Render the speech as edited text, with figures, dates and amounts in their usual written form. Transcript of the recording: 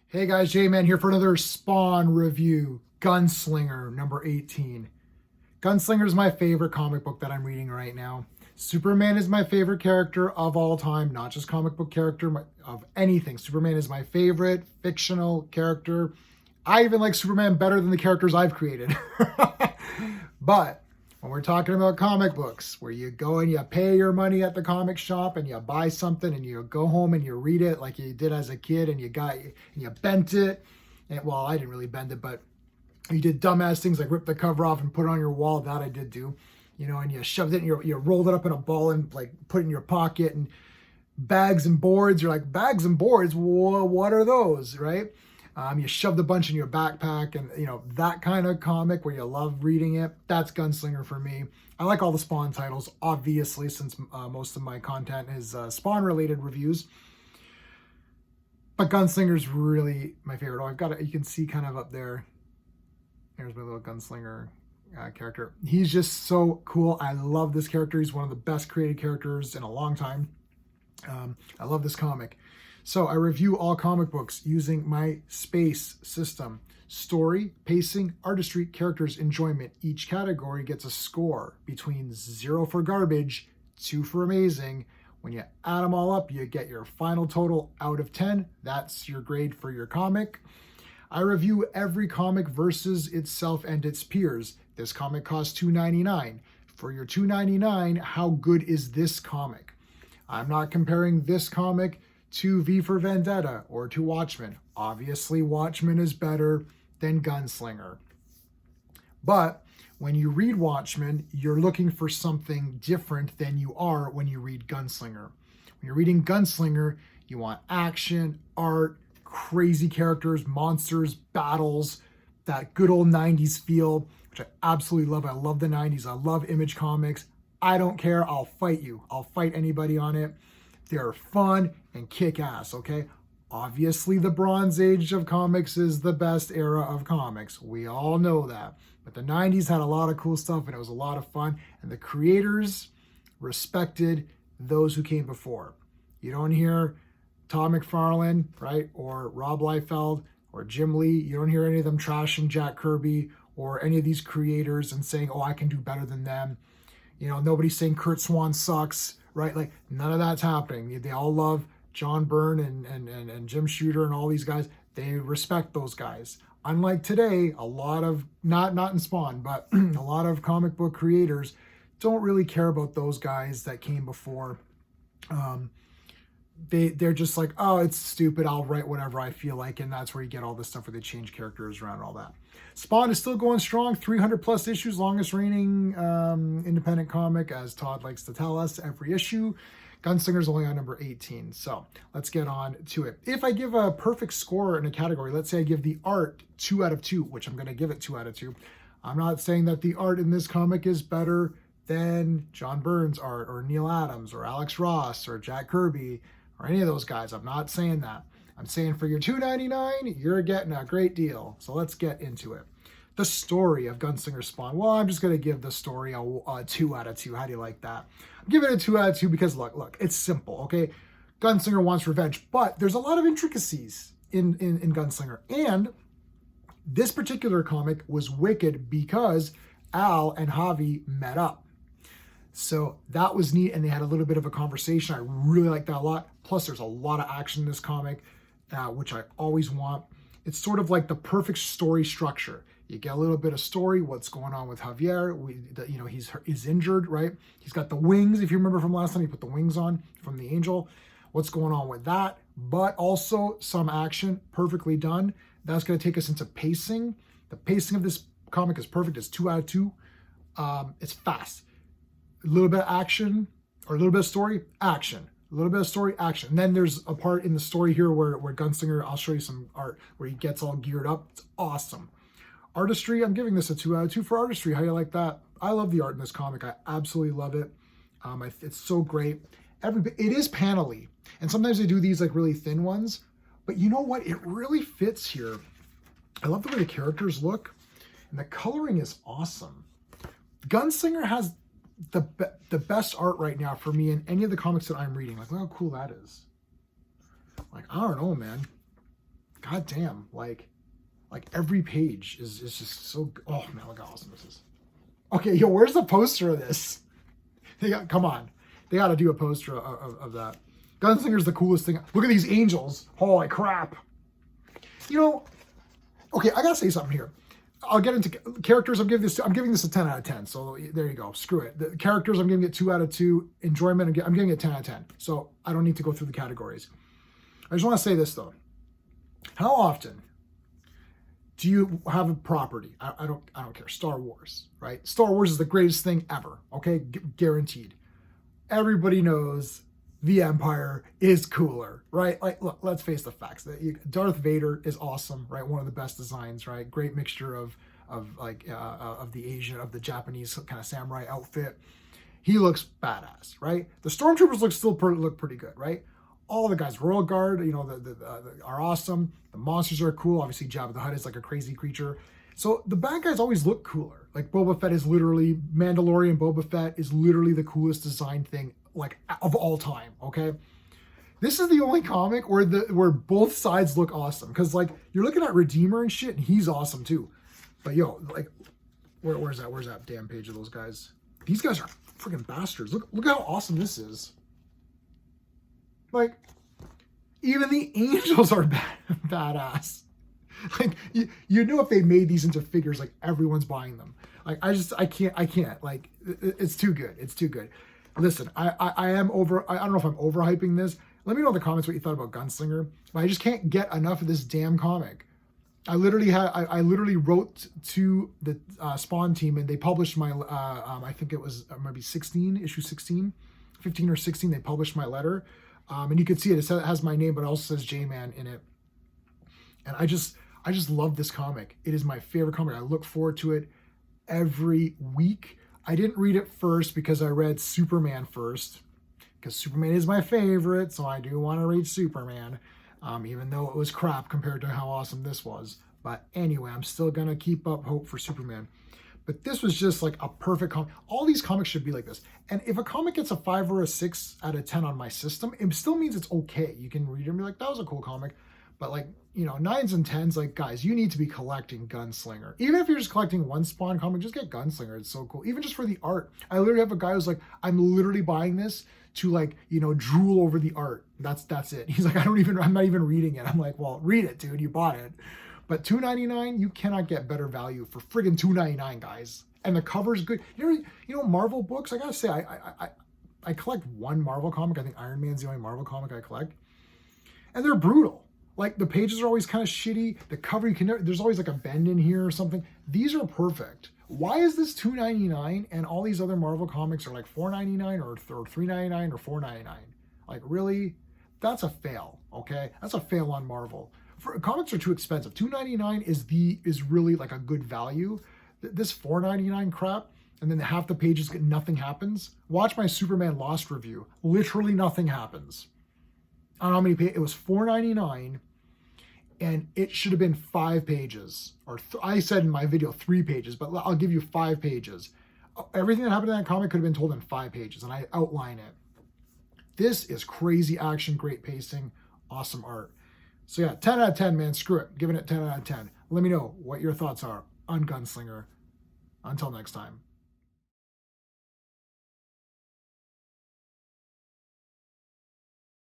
Hey guys, J-Man here for another Spawn review. Gunslinger, number 18. Gunslinger is my favorite comic book that I'm reading right now. Superman is my favorite character of all time, not just comic book character, of anything. Superman is my favorite fictional character. I even like Superman better than the characters I've created. But when we're talking about comic books, where you go and you pay your money at the comic shop and you buy something and you go home and you read it like you did as a kid and you bent it. And well, I didn't really bend it, but you did dumbass things like rip the cover off and put it on your wall. That I did do, and you shoved it and you rolled it up in a ball and like put it in your pocket. And bags and boards, you're like, bags and boards, what are those, right? You shoved a bunch in your backpack, and that kind of comic where you love reading it. That's Gunslinger for me. I like all the Spawn titles, obviously, since most of my content is Spawn-related reviews. But Gunslinger's really my favorite. Oh, I've got it. You can see kind of up there. There's my little Gunslinger character. He's just so cool. I love this character. He's one of the best created characters in a long time. I love this comic. So I review all comic books using my SPACE system. Story, pacing, artistry, characters, enjoyment. Each category gets a score between 0 for garbage, 2 for amazing. When you add them all up, you get your final total out of 10. That's your grade for your comic. I review every comic versus itself and its peers. This comic costs $2.99. For your $2.99, how good is this comic? I'm not comparing this comic to V for Vendetta or to Watchmen. Obviously, Watchmen is better than Gunslinger. But when you read Watchmen, you're looking for something different than you are when you read Gunslinger. When you're reading Gunslinger, you want action, art, crazy characters, monsters, battles, that good old 90s feel, which I absolutely love. I love the 90s. I love Image Comics. I don't care. I'll fight you. I'll fight anybody on it. They're fun and kick ass, okay? Obviously, the Bronze Age of comics is the best era of comics. We all know that. But the 90s had a lot of cool stuff and it was a lot of fun. And the creators respected those who came before. You don't hear Todd McFarlane, right? Or Rob Liefeld or Jim Lee. You don't hear any of them trashing Jack Kirby or any of these creators and saying, oh, I can do better than them. Nobody's saying Kurt Swan sucks, right? Like, none of that's happening. They all love John Byrne and Jim Shooter and all these guys. They respect those guys. Unlike today, a lot of, not in Spawn, but a lot of comic book creators don't really care about those guys that came before. They're just like, oh, it's stupid, I'll write whatever I feel like, and that's where you get all this stuff where they change characters around and all that. Spawn is still going strong, 300 plus issues, longest reigning independent comic, as Todd likes to tell us every issue. Gunslinger's only on number 18, so let's get on to it. If I give a perfect score in a category, let's say I give the art 2 out of 2, which I'm going to give it 2 out of 2. I'm not saying that the art in this comic is better than John Byrne's art or Neil Adams or Alex Ross or Jack Kirby or any of those guys. I'm not saying that. I'm saying for your $2.99, you're getting a great deal. So let's get into it. The story of Gunslinger Spawn. Well, I'm just going to give the story a 2 out of 2. How do you like that? I'm giving it a 2 out of 2 because look, it's simple, okay? Gunslinger wants revenge, but there's a lot of intricacies in Gunslinger. And this particular comic was wicked because Al and Javi met up. So that was neat, and they had a little bit of a conversation. I really like that a lot. Plus, there's a lot of action in this comic, which I always want. It's sort of like the perfect story structure. You get a little bit of story, what's going on with Javier. He's injured, right? He's got the wings. If you remember from last time, he put the wings on from the Angel. What's going on with that? But also some action, perfectly done. That's going to take us into pacing. The pacing of this comic is perfect. It's 2 out of 2. It's fast. A little bit of action or a little bit of story, action. A little bit of story, action. And then there's a part in the story here where Gunslinger, I'll show you some art, where he gets all geared up. It's awesome. Artistry, I'm giving this a 2 out of 2 for artistry. How do you like that? I love the art in this comic. I absolutely love it. It's so great. It is panel-y. And sometimes they do these like really thin ones. But you know what? It really fits here. I love the way the characters look. And the coloring is awesome. Gunslinger has the best art right now for me in any of the comics that I'm reading. Like, look how cool that is. Like, I don't know, man. goddamn, like every page is just so, oh man, look how awesome this is. Okay, yo, where's the poster of this? Come on. They got to do a poster of that. Gunslinger's the coolest thing. Look at these angels. Holy crap. You know, okay, I got to say something here. I'll get into characters. I'm giving this a 10 out of 10. So there you go. Screw it. The characters, I'm giving it 2 out of 2. Enjoyment, I'm giving it 10 out of 10. So I don't need to go through the categories. I just want to say this though. How often do you have a property? I don't care. Star Wars, right? Star Wars is the greatest thing ever. Okay, guaranteed. Everybody knows the Empire is cooler, right? Like, look, let's face the facts. Darth Vader is awesome, right? One of the best designs, right? Great mixture of the Asian, of the Japanese kind of samurai outfit. He looks badass, right? The stormtroopers look pretty good, right? All the guys, Royal Guard, you know, are awesome. The monsters are cool. Obviously, Jabba the Hutt is like a crazy creature. So the bad guys always look cooler. Like Boba Fett is literally, Mandalorian Boba Fett is literally the coolest design thing like of all time, okay? This is the only comic where both sides look awesome. Because like you're looking at Redeemer and shit, and he's awesome too. But yo, like, where's that damn page of those guys? These guys are freaking bastards. Look how awesome this is. Like, even the angels are badass. Like, you know, if they made these into figures, like everyone's buying them. Like, I can't. Like, it's too good. It's too good. Listen, I don't know if I'm overhyping this. Let me know in the comments what you thought about Gunslinger. But I just can't get enough of this damn comic. I literally wrote to the Spawn team, and they published my, I think it was maybe 16, issue 16, 15 or 16. They published my letter. And you can see it has my name, but it also says J-Man in it. And I just love this comic. It is my favorite comic. I look forward to it every week. I didn't read it first because I read Superman first, because Superman is my favorite. So I do want to read Superman, even though it was crap compared to how awesome this was. But anyway, I'm still going to keep up hope for Superman. But this was just like a perfect comic. All these comics should be like this. And if a comic gets a 5 or a 6 out of 10 on my system, it still means it's okay. You can read it and be like, that was a cool comic. But like, you know, 9s and 10s, like, guys, you need to be collecting Gunslinger. Even if you're just collecting one Spawn comic, just get Gunslinger. It's so cool. Even just for the art. I literally have a guy who's like, I'm literally buying this to like, you know, drool over the art. That's it. He's like, I'm not even reading it. I'm like, well, read it, dude. You bought it. But $2.99, you cannot get better value for friggin' $2.99, guys. And the cover's good. You know, Marvel books. I gotta say, I collect one Marvel comic. I think Iron Man's the only Marvel comic I collect, and they're brutal. Like the pages are always kind of shitty. The cover, there's always like a bend in here or something. These are perfect. Why is this $2.99 and all these other Marvel comics are like $4.99 or $3.99 or $4.99? Like really, that's a fail. Okay, that's a fail on Marvel. Comics are too expensive. $2.99 is really like a good value. This $4.99 crap, and then half the pages nothing happens. Watch my Superman Lost review. Literally nothing happens. I don't know how many pages. It was $4.99, and it should have been 5 pages. Or I said in my video 3 pages, but I'll give you 5 pages. Everything that happened in that comic could have been told in 5 pages, and I outline it. This is crazy action, great pacing, awesome art. So yeah, 10 out of 10, man. Screw it. Giving it 10 out of 10. Let me know what your thoughts are on Gunslinger. Until next time.